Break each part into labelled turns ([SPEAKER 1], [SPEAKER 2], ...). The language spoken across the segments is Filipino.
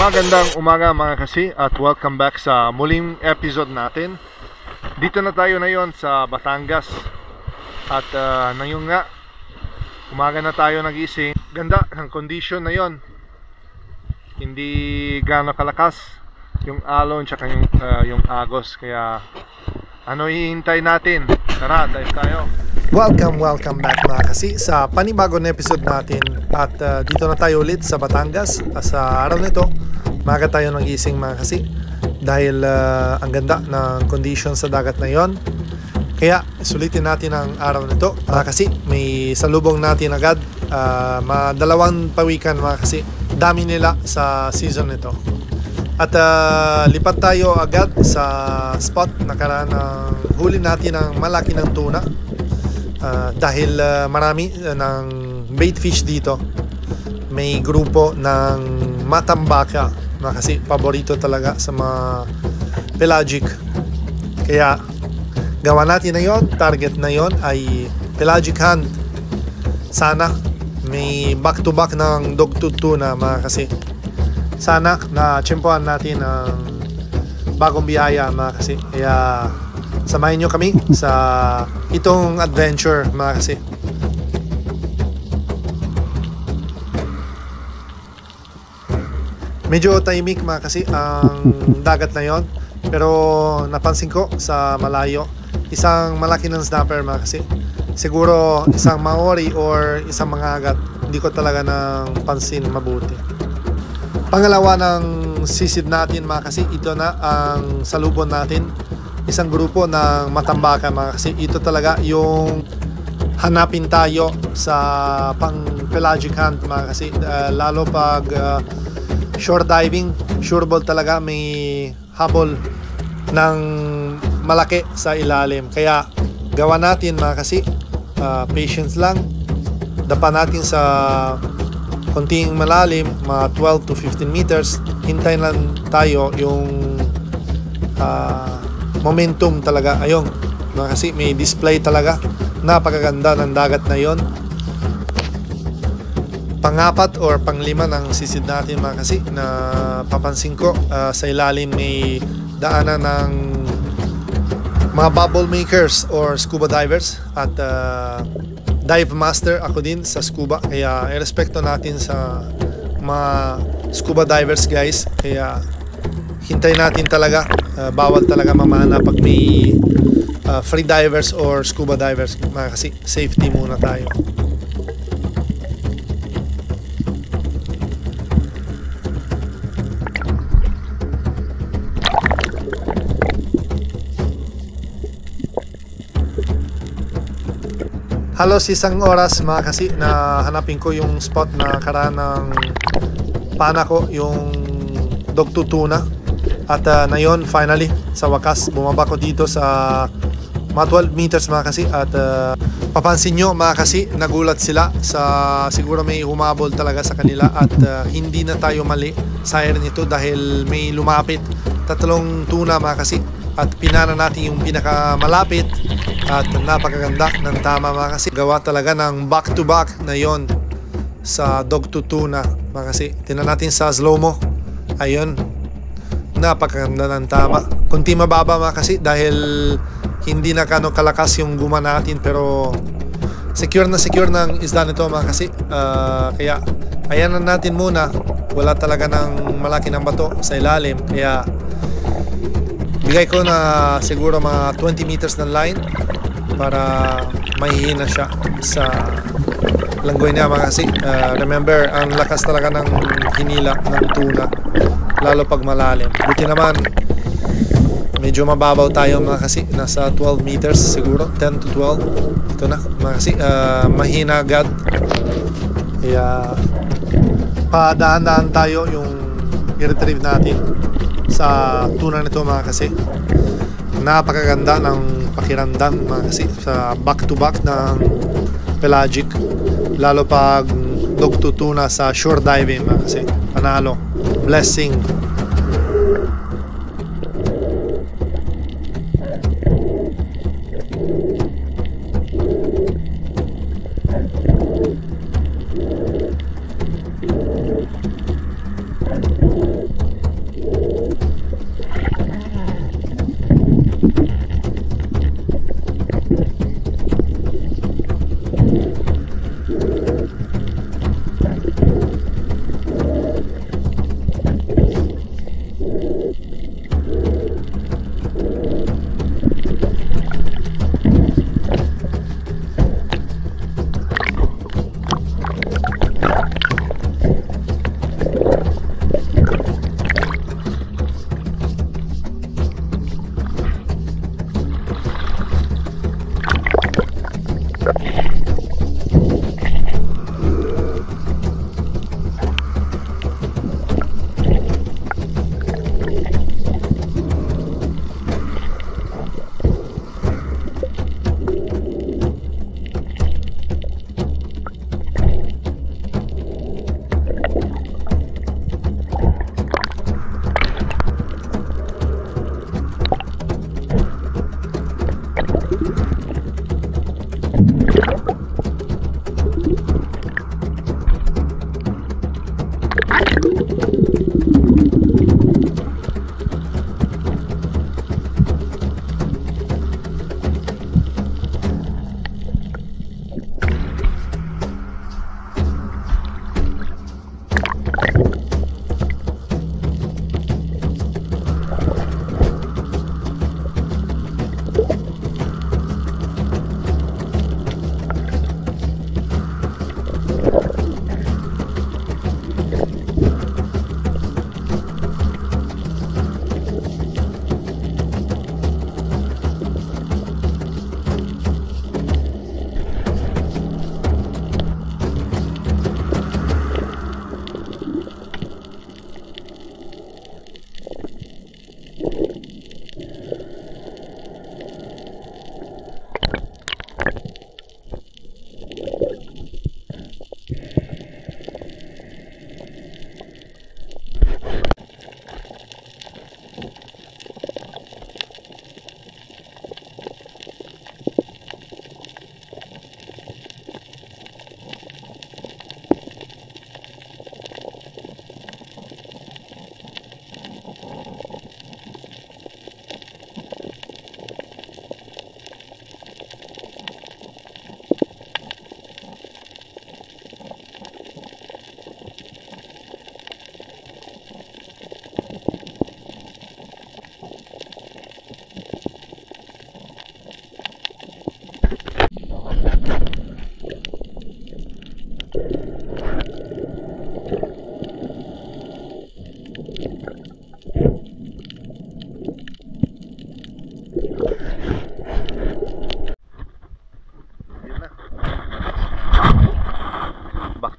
[SPEAKER 1] Magandang umaga mga kasi at welcome back sa muling episode natin. Dito na tayo ngayon sa Batangas. At ngayon nga, umaga na tayo nagising. Ganda ng condition na yon. Hindi gaano kalakas yung alon tsaka yung agos. Kaya ano hihintay natin? Tara, dive tayo.
[SPEAKER 2] Welcome back mga kasi sa panibagong episode natin. At dito na tayo ulit sa Batangas. Sa araw nito, maaga tayo nagising mga kasi dahil ang ganda ng condition sa dagat na yon. Kaya sulitin natin ang araw nito kasi may salubong natin agad. Dalawang pawikan mga kasi, dami nila sa season nito. At lipat tayo agad sa spot na karaan ng huli natin ng malaki ng tuna. Dahil marami ng bait fish dito. May grupo ng matambaka na kasi paborito talaga sa mga pelagic. Kaya gawa natin na yon. Target na yon ay pelagic hand. Sana may back to back ng dogtooth tuna mga kasi. Sana na tsempohan natin ang bagong biyaya mga kasi. Kaya samahin nyo kami sa itong adventure mga kasi. Medyo tahimik mga kasi ang dagat na yon. Pero napansin ko sa malayo, isang malaki ng snapper mga kasi. Siguro isang maori or isang mangagat. Hindi ko talaga nang pansin mabuti. Pangalawa ng sisid natin mga kasi, ito na ang salubon natin. Isang grupo ng matambaka mga kasi. Ito talaga yung hanapin tayo sa pang pelagic hunt mga kasi. Lalo pag shore diving, sureball talaga may habol ng malaki sa ilalim. Kaya gawa natin mga kasi, patience lang. Dapa natin sa konting malalim, mga 12 to 15 meters. Hintayin lang tayo yung momentum talaga. Ayun mga kasi, may display talaga. Napakaganda ng dagat na yon. Pangapat or panglima ng sisid natin mga kasi, na papansin ko sa ilalim may daanan ng mga bubble makers or scuba divers. At dive master ako din sa scuba, kaya irespeto natin sa mga scuba divers guys. Kaya hintay natin talaga, bawal talaga mamana pag may free divers or scuba divers mga kasi. Safety muna tayo. Halos isang oras mga kasi na hanapin ko yung spot na karaan ng pana ko, yung dogtooth tuna. At na yun, finally, sa wakas, bumaba ko dito sa mga 12 meters mga kasi. At papansin nyo mga kasi, nagulat sila sa siguro may humabol talaga sa kanila. At hindi na tayo mali sa air nito dahil may lumapit. 3 tuna mga kasi. At pinana natin yung pinakamalapit. At napakaganda ng tama mga kasi. Gawa talaga ng back to back na yon sa dogtooth tuna mga kasi. Tingnan natin sa slow-mo. Ayun, napakaganda ng tama. Kunti mababa mga kasi dahil hindi na kano kalakas yung guma natin. Pero secure ng isda nito mga kasi. Kaya ayan na natin muna. Wala talaga ng malaki ng bato sa ilalim. Kaya bigay ko na siguro mga 20 meters ng line para mahihina siya sa langgoy niya mga kasi. Remember, ang lakas talaga ng hinila ng tuna, lalo pag malalim. Buti naman medyo mababaw tayo mga kasi, nasa 12 meters siguro, 10 to 12. Ito na mga kasi, mahina agad. Kaya padaan-daan tayo yung i-retrieve natin sa tuna nito mga kasi. Napakaganda ng pakiramdam mga kasi sa back to back ng pelagic, lalo pag dogtooth tuna sa shore diving mga kasi. Panalo, blessing.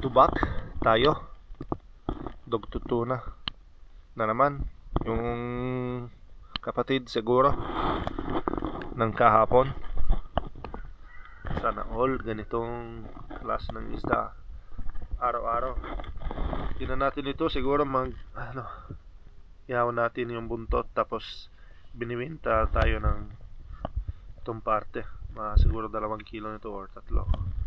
[SPEAKER 1] to back tayo. Dogtutuna na naman. Yung kapatid siguro ng kahapon. Sana all ganitong klase ng isda araw-araw. Tingnan natin ito, siguro ihaw natin yung buntot, tapos biniwinta tayo ng itong parte. Siguro 2 kilo nito or 3.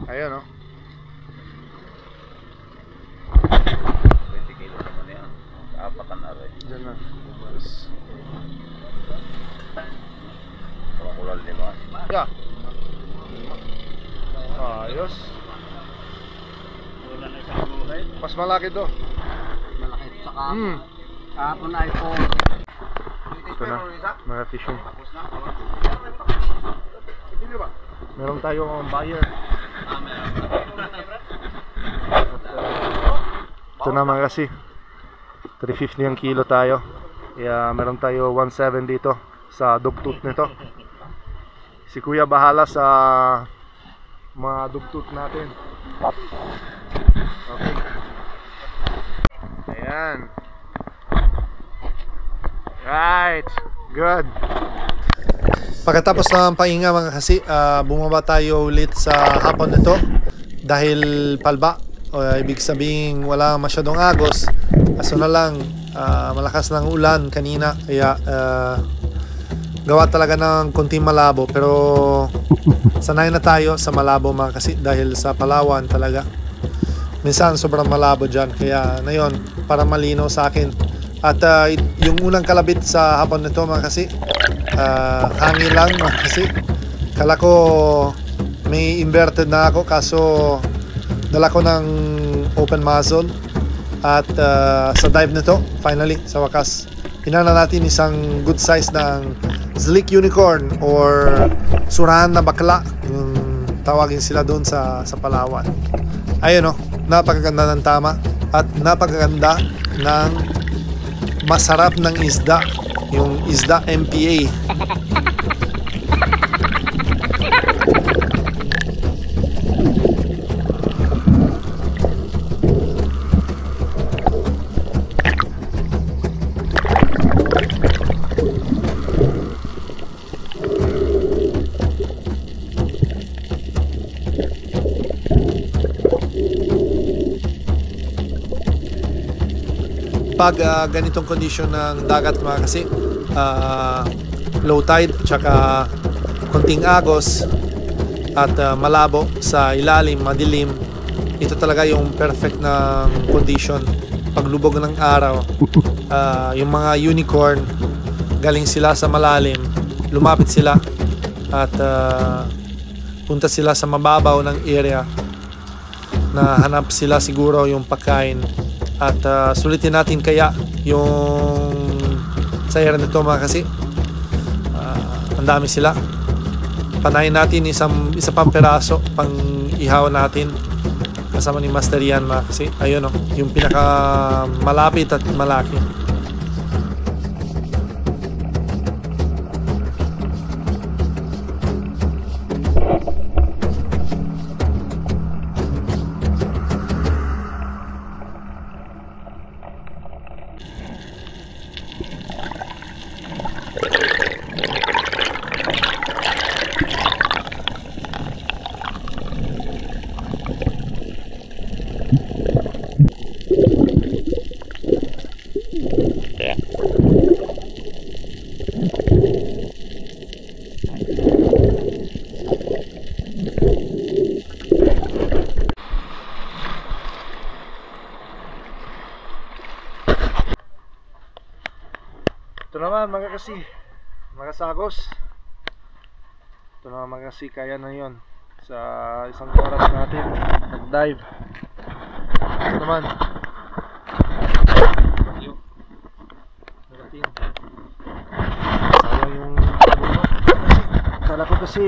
[SPEAKER 1] Ayun, no?
[SPEAKER 3] 20 kilo naman yan. Apatan na rin.
[SPEAKER 1] Diyan na.
[SPEAKER 3] Parang kulal 5.
[SPEAKER 1] Yeah. Ayos.
[SPEAKER 4] Wala na isang buhay.
[SPEAKER 1] Mas malaki to.
[SPEAKER 4] Malaki sa kahapon.
[SPEAKER 1] Hmm.
[SPEAKER 4] Kahapon ay po.
[SPEAKER 1] Ito na, mga fishing. Meron tayong buyer. Ito na mga kasi 350 ang kilo tayo. Kaya meron tayo 1.7 dito sa dugtut nito. Si Kuya bahala sa mga dugtut natin. Okay. Ayan. Right. Good.
[SPEAKER 2] Pagkatapos ng pahinga mga kasi, bumaba tayo ulit sa hapon nito dahil palba. Ibig sabihin wala masyadong agos. Kaso na lang, malakas ng ulan kanina. Kaya gawa talaga ng konting malabo. Pero sanay na tayo sa malabo mga kasi dahil sa Palawan talaga. Minsan sobrang malabo dyan. Kaya na yun, para malinaw sa akin. At yung unang kalabit sa hapon nito mga kasi, hangin lang mga kasi. Kala ko may inverted na ako kaso dala ko ng open muzzle. At sa dive nito, finally, sa wakas, pinana natin isang good size ng Slick Unicorn or surahan na bakla. Yung tawagin sila doon sa Palawan. Ayun o, napakaganda ng tama at napakaganda ng masarap ng isda, yung isda MPA. Pag ganitong condition ng dagat mga kasi, low tide tsaka konting agos at malabo sa ilalim, madilim, ito talaga yung perfect na condition. Paglubog ng araw, yung mga unicorn galing sila sa malalim, lumapit sila at punta sila sa mababaw ng area na hanap sila siguro yung pagkain. At sulitin natin kaya yung sayra nito mga kasi, ang dami sila. Panayin natin isa pang peraso pang ihaw natin kasama ni Master Ian mga kasi. Ayun o, yung pinaka malapit at malaki.
[SPEAKER 1] Ito naman mga kasi, mga sagos. Ito naman mga kasi, kaya na yon sa isang oras natin mag-dive. Ito naman. Sayang yung kala ko kasi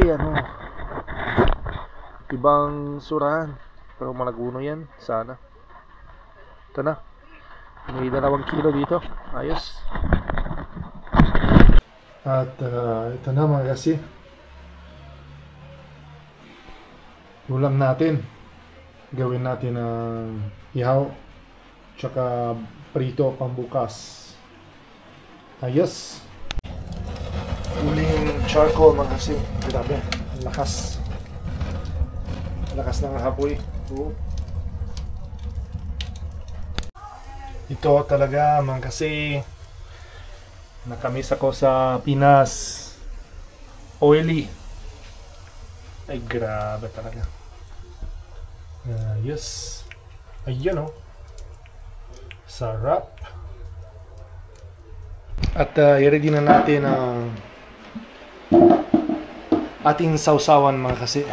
[SPEAKER 1] ibang surahan, pero malaguno yan sana. Ito na,
[SPEAKER 2] May 2 kilo dito. Ayos. At ito na mga kasi. Ulam natin. Gawin natin ng ihaw. Tsaka prito pambukas. Ayos. Uling charcoal mga kasi. Grabe. Ang lakas. Lakas ng hapoy. Ito talaga mga kasi nakamiss ako sa Pinas. Oily. Ay grabe talaga. Yes. Ayun oh. Sarap. At i-ready na natin ang ating sausawan mga kasi.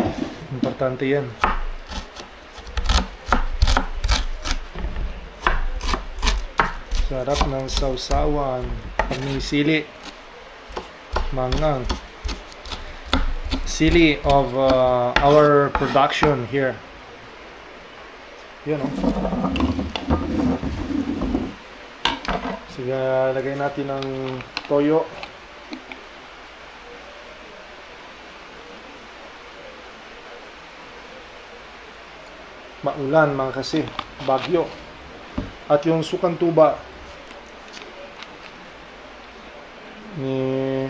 [SPEAKER 2] Importante yan. Sarap ng sausawan. Pag may sili. Mangang. Sili of our production here. Yun o. Sige, lagay natin ng toyo. Maulan mga kasi. Bagyo. At yung sukang tuba ni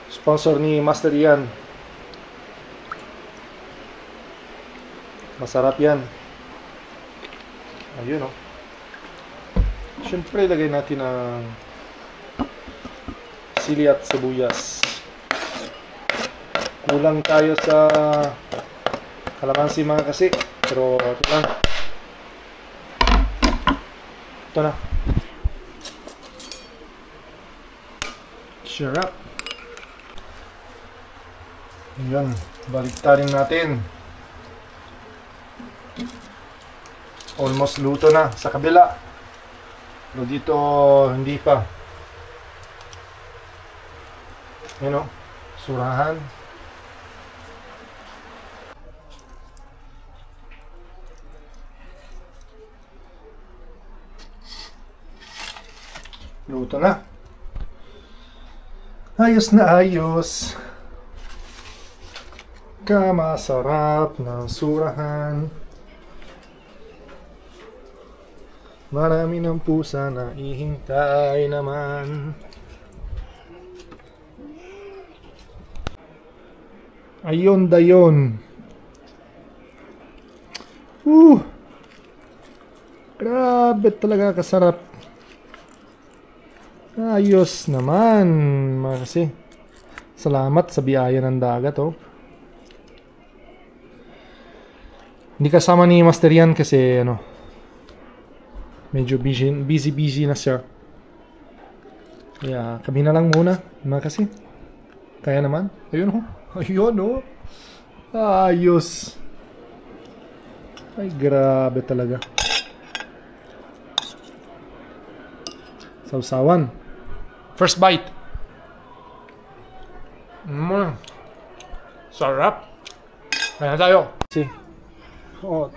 [SPEAKER 2] sponsor ni Master Ian. Masarap yan. Ayun oh. Siyempre lagay natin ang sili at sibuyas. Kulang tayo sa kalamansi mga kasi. Pero ito lang. Ito na. Sarap. Ayan. Baliktarin natin. Almost luto na sa kabila. Pero dito hindi pa. Ayan o. Surahan. Luto na. Ayos na ayos. Kamasarap ng surahan. Marami ng pusa na ihintay naman. Ayun dayon. Grabe talaga kasarap. Ayos naman. Kasi salamat sa biyaya ng dagat oh. Hindi kasama ni Master Ian kasi ano, medyo busy na siya. Kaya kami na lang muna mga kasi. Kaya naman. Ayun oh. Ayun oh. Ayos. Ay grabe talaga. Sausawan. First bite. Sarap. Kaya tayo. See. Oh,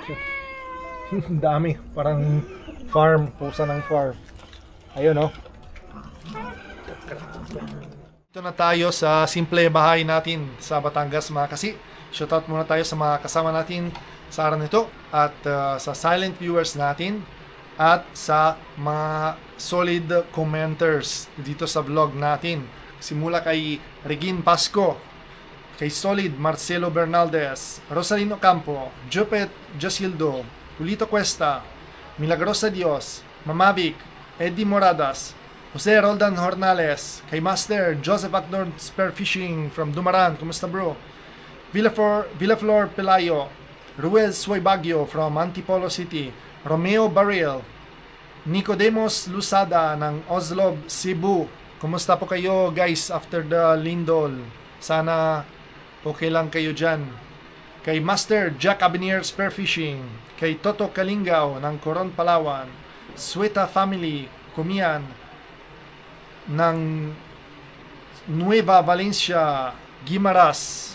[SPEAKER 2] dami. Parang farm. Pusa ng farm. Ayun oh. Ito na tayo sa simple bahay natin sa Batangas mga kasi. Shoutout muna tayo sa mga kasama natin sa araw nito. At sa silent viewers natin. At sa mga solid commenters dito sa vlog natin. Simula kay Regine Pasco, kay Solid Marcelo Bernaldez, Rosalino Campo, Jopet Jasildo, Julito Cuesta, Milagrosa Dios, Mamavic, Eddie Moradas, Jose Roldan Hornales, kay Master Joseph Acnord Spearfishing from Dumaran, kumusta bro? Villaflor Pelayo, Ruel Suaybagyo from Antipolo City, Romeo Baril, Nicodemos Lusada ng Oslob, Cebu. Kumusta po kayo guys after the lindol? Sana okay lang kayo dyan. Kay Master Jack Abinier Spearfishing, kay Toto Kalingao ng Coron, Palawan, Sueta Family, Kumian ng Nueva Valencia, Guimaras,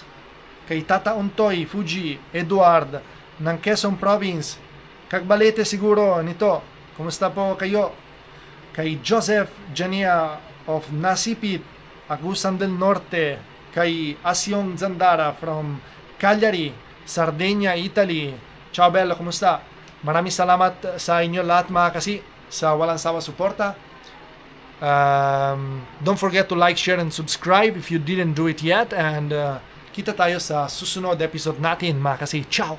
[SPEAKER 2] kay Tata Untoy Fuji Eduard ng Quezon Province, Cagbalete siguro nito, Kumusta po kayo? Kay Joseph Jania of Nasipit, Agusan del Norte. Kay Asyong Zandara from Cagliari, Sardinia, Italy. Ciao bello, kumusta? Maraming salamat sa inyo lahat mga kasi sa walang sawa suporta. Don't forget to like, share, and subscribe if you didn't do it yet. And kita tayo sa susunod episode natin mga kasi. Ciao!